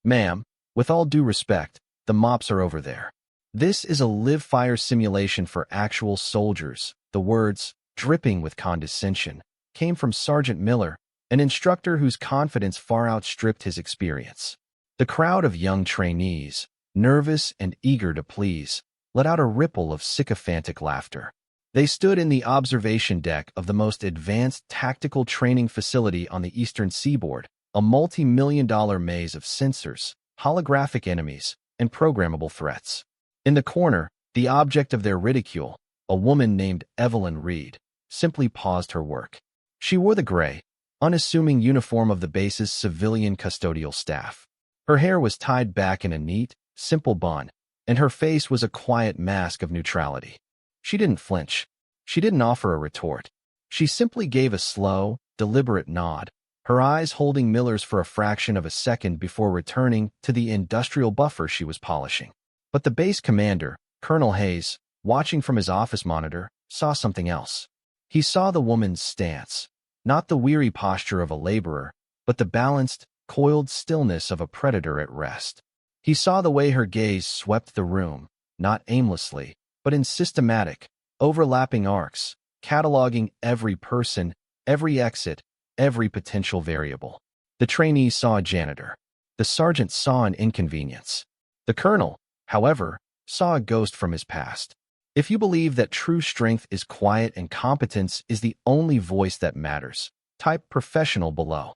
Ma'am, with all due respect, the mops are over there. This is a live-fire simulation for actual soldiers. The words, dripping with condescension, came from Sergeant Miller, an instructor whose confidence far outstripped his experience. The crowd of young trainees, nervous and eager to please, let out a ripple of sycophantic laughter. They stood in the observation deck of the most advanced tactical training facility on the eastern seaboard, a multi-million-dollar maze of sensors, holographic enemies, and programmable threats. In the corner, the object of their ridicule, a woman named Evelyn Reed, simply paused her work. She wore the gray, unassuming uniform of the base's civilian custodial staff. Her hair was tied back in a neat, simple bun, and her face was a quiet mask of neutrality. She didn't flinch. She didn't offer a retort. She simply gave a slow, deliberate nod, her eyes holding Miller's for a fraction of a second before returning to the industrial buffer she was polishing. But the base commander, Colonel Hayes, watching from his office monitor, saw something else. He saw the woman's stance, not the weary posture of a laborer, but the balanced, coiled stillness of a predator at rest. He saw the way her gaze swept the room, not aimlessly, but in systematic, overlapping arcs, cataloging every person, every exit, every potential variable. The trainee saw a janitor. The sergeant saw an inconvenience. The colonel, however, saw a ghost from his past. If you believe that true strength is quiet and competence is the only voice that matters, type professional below.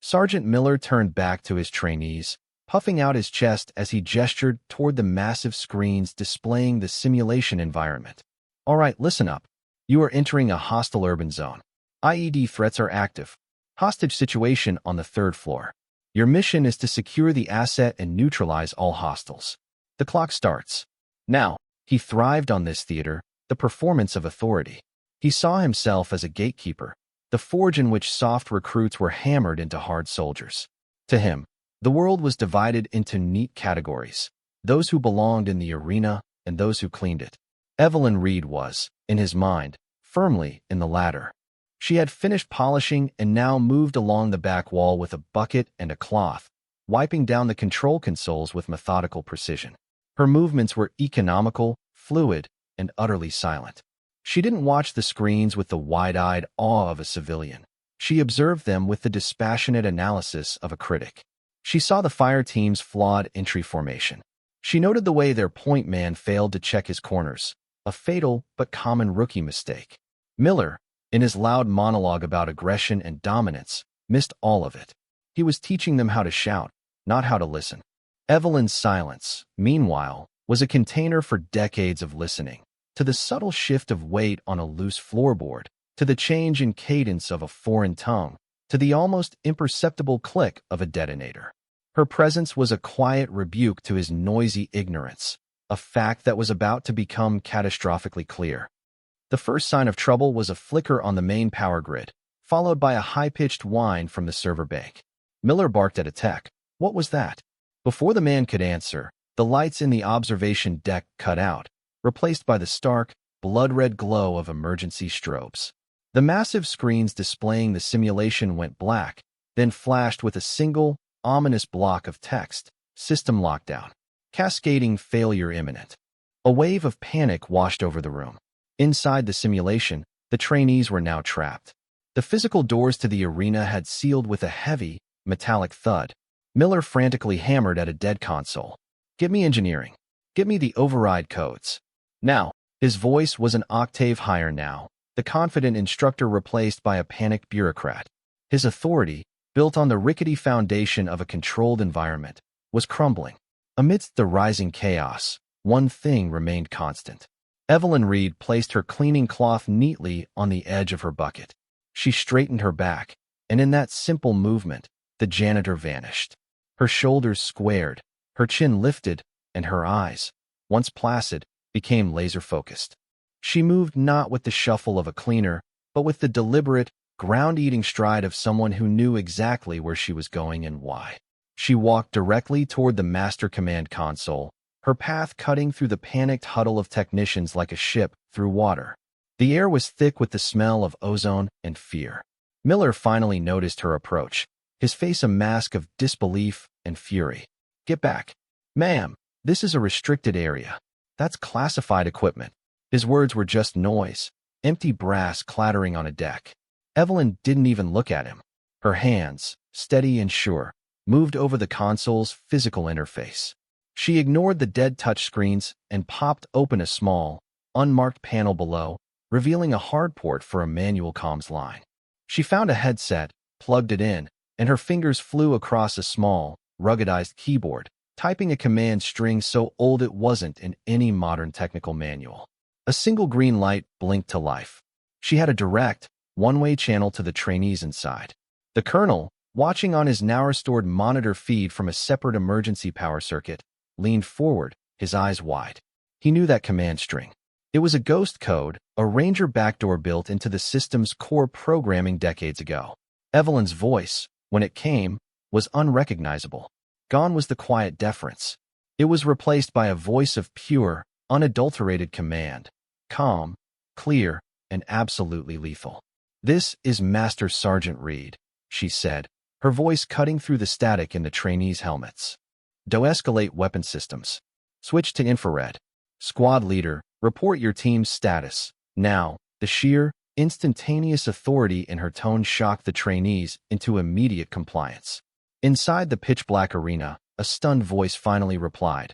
Sergeant Miller turned back to his trainees, puffing out his chest as he gestured toward the massive screens displaying the simulation environment. All right, listen up. You are entering a hostile urban zone. IED threats are active. Hostage situation on the 3rd floor. Your mission is to secure the asset and neutralize all hostiles. The clock starts. Now, he thrived on this theater, the performance of authority. He saw himself as a gatekeeper, the forge in which soft recruits were hammered into hard soldiers. To him, the world was divided into neat categories, those who belonged in the arena and those who cleaned it. Evelyn Reed was, in his mind, firmly in the latter. She had finished polishing and now moved along the back wall with a bucket and a cloth, wiping down the control consoles with methodical precision. Her movements were economical, fluid, and utterly silent. She didn't watch the screens with the wide-eyed awe of a civilian. She observed them with the dispassionate analysis of a critic. She saw the fire team's flawed entry formation. She noted the way their point man failed to check his corners, a fatal but common rookie mistake. Miller, in his loud monologue about aggression and dominance, missed all of it. He was teaching them how to shout, not how to listen. Evelyn's silence, meanwhile, was a container for decades of listening, to the subtle shift of weight on a loose floorboard, to the change in cadence of a foreign tongue, to the almost imperceptible click of a detonator. Her presence was a quiet rebuke to his noisy ignorance, a fact that was about to become catastrophically clear. The first sign of trouble was a flicker on the main power grid, followed by a high-pitched whine from the server bank. Miller barked at a tech. What was that? Before the man could answer, the lights in the observation deck cut out, replaced by the stark, blood-red glow of emergency strobes. The massive screens displaying the simulation went black, then flashed with a single, ominous block of text, system lockdown, cascading failure imminent. A wave of panic washed over the room. Inside the simulation, the trainees were now trapped. The physical doors to the arena had sealed with a heavy, metallic thud. Miller frantically hammered at a dead console. Get me engineering. Get me the override codes. Now, his voice was an octave higher now, the confident instructor replaced by a panicked bureaucrat. His authority, built on the rickety foundation of a controlled environment, was crumbling. Amidst the rising chaos, one thing remained constant. Evelyn Reed placed her cleaning cloth neatly on the edge of her bucket. She straightened her back, and in that simple movement, the janitor vanished. Her shoulders squared, her chin lifted, and her eyes, once placid, became laser-focused. She moved not with the shuffle of a cleaner, but with the deliberate, ground-eating stride of someone who knew exactly where she was going and why. She walked directly toward the master command console, her path cutting through the panicked huddle of technicians like a ship through water. The air was thick with the smell of ozone and fear. Miller finally noticed her approach, his face a mask of disbelief and fury. Get back. Ma'am, this is a restricted area. That's classified equipment. His words were just noise, empty brass clattering on a deck. Evelyn didn't even look at him. Her hands, steady and sure, moved over the console's physical interface. She ignored the dead touchscreens and popped open a small, unmarked panel below, revealing a hard port for a manual comms line. She found a headset, plugged it in, and her fingers flew across a small, ruggedized keyboard, typing a command string so old it wasn't in any modern technical manual. A single green light blinked to life. She had a direct, one-way channel to the trainees inside. The colonel, watching on his now-restored monitor feed from a separate emergency power circuit, leaned forward, his eyes wide. He knew that command string. It was a ghost code, a Ranger backdoor built into the system's core programming decades ago. Evelyn's voice, when it came, was unrecognizable. Gone was the quiet deference. It was replaced by a voice of pure, unadulterated command. Calm, clear, and absolutely lethal. "This is Master Sergeant Reed," she said, her voice cutting through the static in the trainees' helmets. "De-escalate weapon systems. Switch to infrared. Squad leader, report your team's status. Now." The sheer, instantaneous authority in her tone shocked the trainees into immediate compliance. Inside the pitch-black arena, a stunned voice finally replied,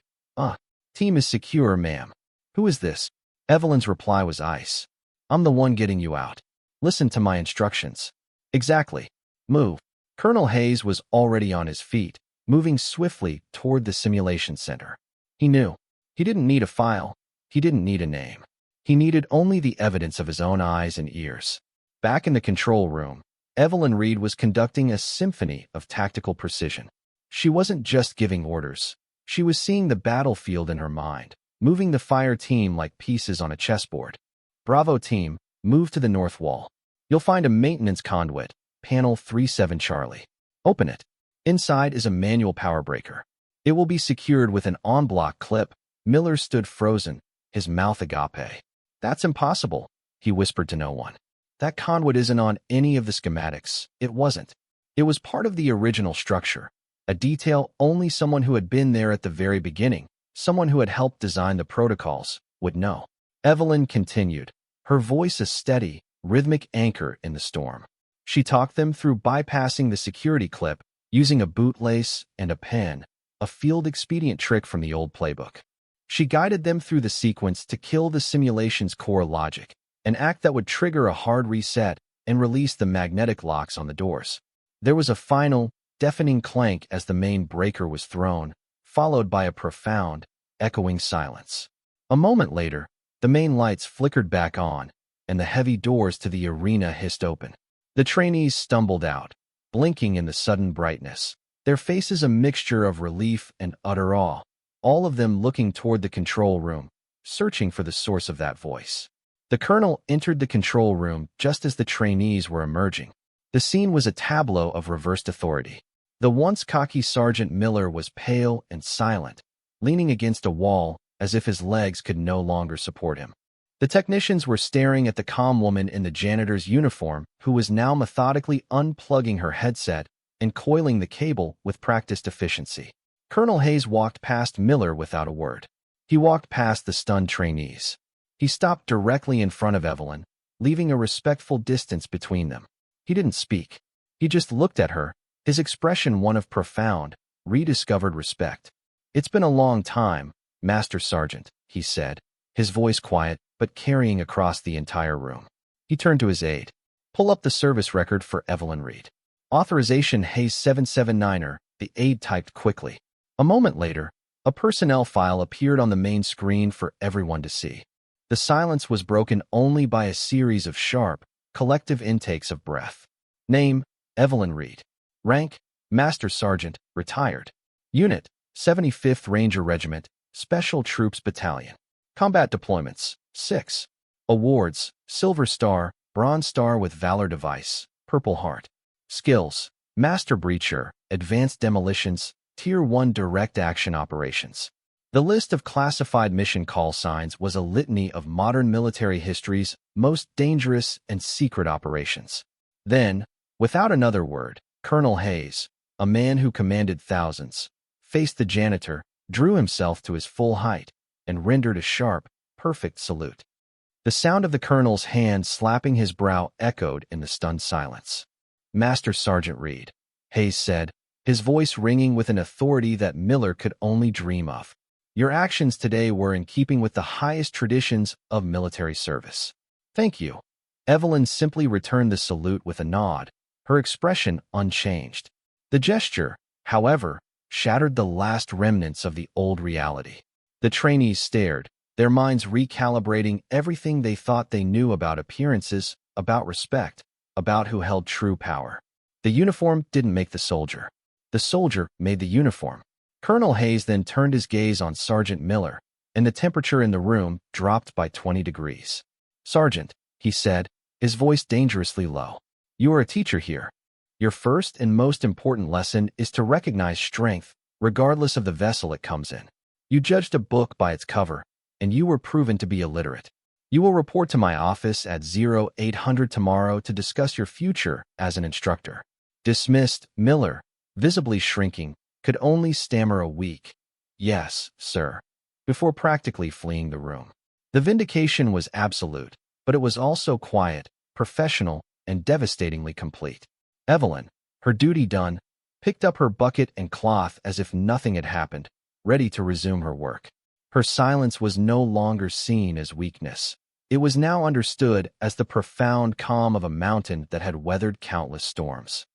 Team is secure, ma'am." "Who is this?" Evelyn's reply was ice. "I'm the one getting you out. Listen to my instructions." "Exactly. Move." Colonel Hayes was already on his feet, moving swiftly toward the simulation center. He knew. He didn't need a file. He didn't need a name. He needed only the evidence of his own eyes and ears. Back in the control room, Evelyn Reed was conducting a symphony of tactical precision. She wasn't just giving orders. She was seeing the battlefield in her mind, moving the fire team like pieces on a chessboard. "Bravo team, move to the north wall. You'll find a maintenance conduit, panel 37 Charlie. Open it. Inside is a manual power breaker. It will be secured with an en-bloc clip." Miller stood frozen, his mouth agape. "That's impossible," he whispered to no one. "That conduit isn't on any of the schematics." It wasn't. It was part of the original structure, a detail only someone who had been there at the very beginning, someone who had helped design the protocols, would know. Evelyn continued, her voice a steady, rhythmic anchor in the storm. She talked them through bypassing the security clip, using a bootlace and a pen, a field-expedient trick from the old playbook. She guided them through the sequence to kill the simulation's core logic, an act that would trigger a hard reset and release the magnetic locks on the doors. There was a final, deafening clank as the main breaker was thrown, followed by a profound, echoing silence. A moment later, the main lights flickered back on, and the heavy doors to the arena hissed open. The trainees stumbled out, blinking in the sudden brightness, their faces a mixture of relief and utter awe, all of them looking toward the control room, searching for the source of that voice. The colonel entered the control room just as the trainees were emerging. The scene was a tableau of reversed authority. The once cocky Sergeant Miller was pale and silent, leaning against a wall as if his legs could no longer support him. The technicians were staring at the calm woman in the janitor's uniform who was now methodically unplugging her headset and coiling the cable with practiced efficiency. Colonel Hayes walked past Miller without a word. He walked past the stunned trainees. He stopped directly in front of Evelyn, leaving a respectful distance between them. He didn't speak. He just looked at her, his expression one of profound, rediscovered respect. "It's been a long time, Master Sergeant," he said, his voice quiet but carrying across the entire room. He turned to his aide. "Pull up the service record for Evelyn Reed." "Authorization Hayes 779er," the aide typed quickly. A moment later, a personnel file appeared on the main screen for everyone to see. The silence was broken only by a series of sharp, collective intakes of breath. Name, Evelyn Reed. Rank, Master Sergeant, retired. Unit, 75th Ranger Regiment, Special Troops Battalion. Combat deployments, 6. Awards, Silver Star, Bronze Star with Valor Device, Purple Heart. Skills, Master Breacher, Advanced Demolitions, Tier 1 Direct Action Operations. The list of classified mission call signs was a litany of modern military history's most dangerous and secret operations. Then, without another word, Colonel Hayes, a man who commanded thousands, faced the janitor, drew himself to his full height, and rendered a sharp, perfect salute. The sound of the colonel's hand slapping his brow echoed in the stunned silence. "Master Sergeant Reed," Hayes said, his voice ringing with an authority that Miller could only dream of. "Your actions today were in keeping with the highest traditions of military service." "Thank you." Evelyn simply returned the salute with a nod, her expression unchanged. The gesture, however, shattered the last remnants of the old reality. The trainees stared, their minds recalibrating everything they thought they knew about appearances, about respect, about who held true power. The uniform didn't make the soldier. The soldier made the uniform. Colonel Hayes then turned his gaze on Sergeant Miller, and the temperature in the room dropped by 20 degrees. "Sergeant," he said, his voice dangerously low, "you are a teacher here. Your first and most important lesson is to recognize strength, regardless of the vessel it comes in. You judged a book by its cover, and you were proven to be illiterate. You will report to my office at 0800 tomorrow to discuss your future as an instructor." Dismissed, Miller, visibly shrinking, could only stammer a weak, "Yes, sir," before practically fleeing the room. The vindication was absolute, but it was also quiet, professional, and devastatingly complete. Evelyn, her duty done, picked up her bucket and cloth as if nothing had happened, ready to resume her work. Her silence was no longer seen as weakness. It was now understood as the profound calm of a mountain that had weathered countless storms.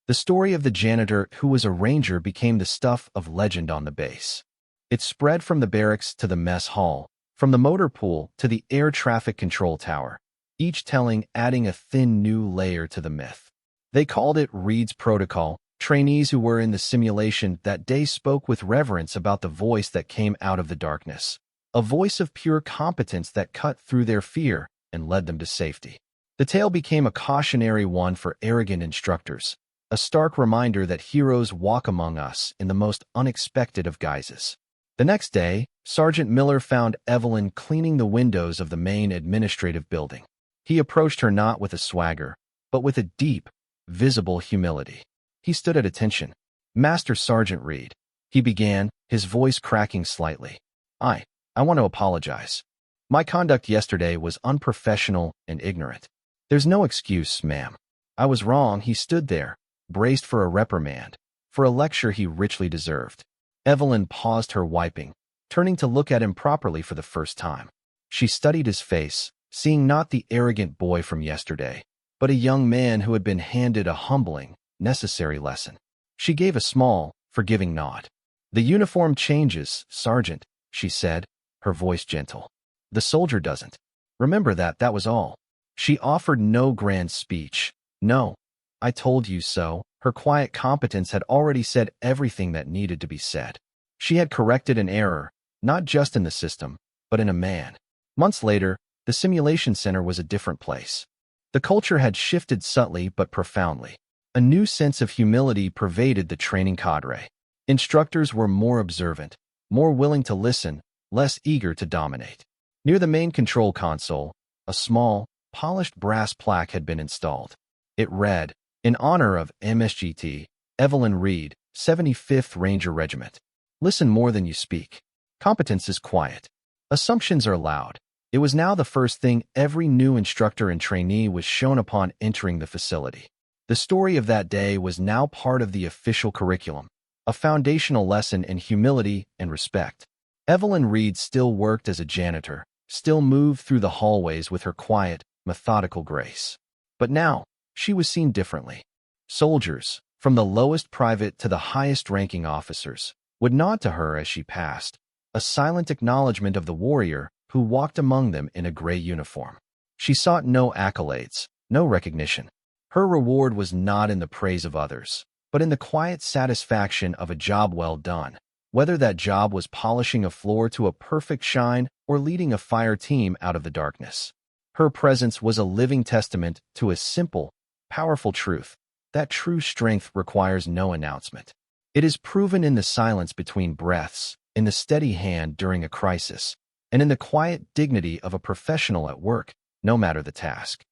The story of the janitor who was a ranger became the stuff of legend on the base. It spread from the barracks to the mess hall, from the motor pool to the air traffic control tower, each telling adding a thin new layer to the myth. They called it Reed's Protocol. Trainees who were in the simulation that day spoke with reverence about the voice that came out of the darkness, a voice of pure competence that cut through their fear and led them to safety. The tale became a cautionary one for arrogant instructors, a stark reminder that heroes walk among us in the most unexpected of guises. The next day, Sergeant Miller found Evelyn cleaning the windows of the main administrative building. He approached her not with a swagger, but with a deep, visible humility. He stood at attention. "Master Sergeant Reed," he began, his voice cracking slightly. I want to apologize. My conduct yesterday was unprofessional and ignorant." "There's no excuse, ma'am. I was wrong." He stood there, braced for a reprimand, for a lecture he richly deserved. Evelyn paused her wiping, turning to look at him properly for the first time. She studied his face, seeing not the arrogant boy from yesterday, but a young man who had been handed a humbling, necessary lesson. She gave a small, forgiving nod. "The uniform changes, Sergeant," she said, her voice gentle. "The soldier doesn't. Remember that was all." She offered no grand speech. "No, I told you so." Her quiet competence had already said everything that needed to be said. She had corrected an error, not just in the system, but in a man. Months later, the simulation center was a different place. The culture had shifted subtly but profoundly. A new sense of humility pervaded the training cadre. Instructors were more observant, more willing to listen, less eager to dominate. Near the main control console, a small, polished brass plaque had been installed. It read, "In honor of MSGT, Evelyn Reed, 75th Ranger Regiment. Listen more than you speak. Competence is quiet. Assumptions are loud." It was now the first thing every new instructor and trainee was shown upon entering the facility. The story of that day was now part of the official curriculum, a foundational lesson in humility and respect. Evelyn Reed still worked as a janitor, still moved through the hallways with her quiet, methodical grace. But now, she was seen differently. Soldiers, from the lowest private to the highest-ranking officers, would nod to her as she passed, a silent acknowledgement of the warrior who walked among them in a gray uniform. She sought no accolades, no recognition. Her reward was not in the praise of others, but in the quiet satisfaction of a job well done, whether that job was polishing a floor to a perfect shine or leading a fire team out of the darkness. Her presence was a living testament to a simple, powerful truth, that true strength requires no announcement. It is proven in the silence between breaths, in the steady hand during a crisis, and in the quiet dignity of a professional at work, no matter the task.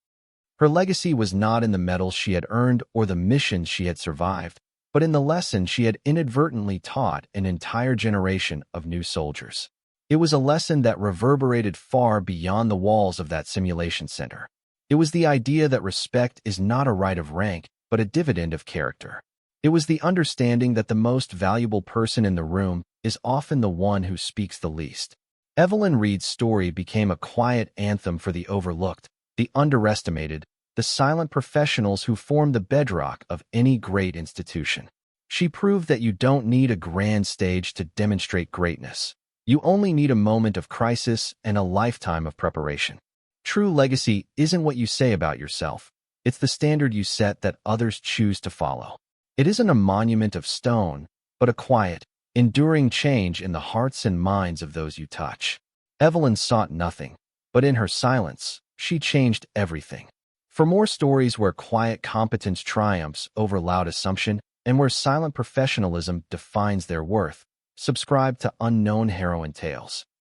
Her legacy was not in the medals she had earned or the missions she had survived, But in the lesson, she had inadvertently taught an entire generation of new soldiers. It was a lesson that reverberated far beyond the walls of that simulation center. It was the idea that respect is not a right of rank, but a dividend of character. It was the understanding that the most valuable person in the room is often the one who speaks the least. Evelyn Reed's story became a quiet anthem for the overlooked, the underestimated, the silent professionals who form the bedrock of any great institution. She proved that you don't need a grand stage to demonstrate greatness. You only need a moment of crisis and a lifetime of preparation. True legacy isn't what you say about yourself. It's the standard you set that others choose to follow. It isn't a monument of stone, but a quiet, enduring change in the hearts and minds of those you touch. Evelyn sought nothing, but in her silence, she changed everything. For more stories where quiet competence triumphs over loud assumption and where silent professionalism defines their worth, subscribe to Unknown Heroine Tales.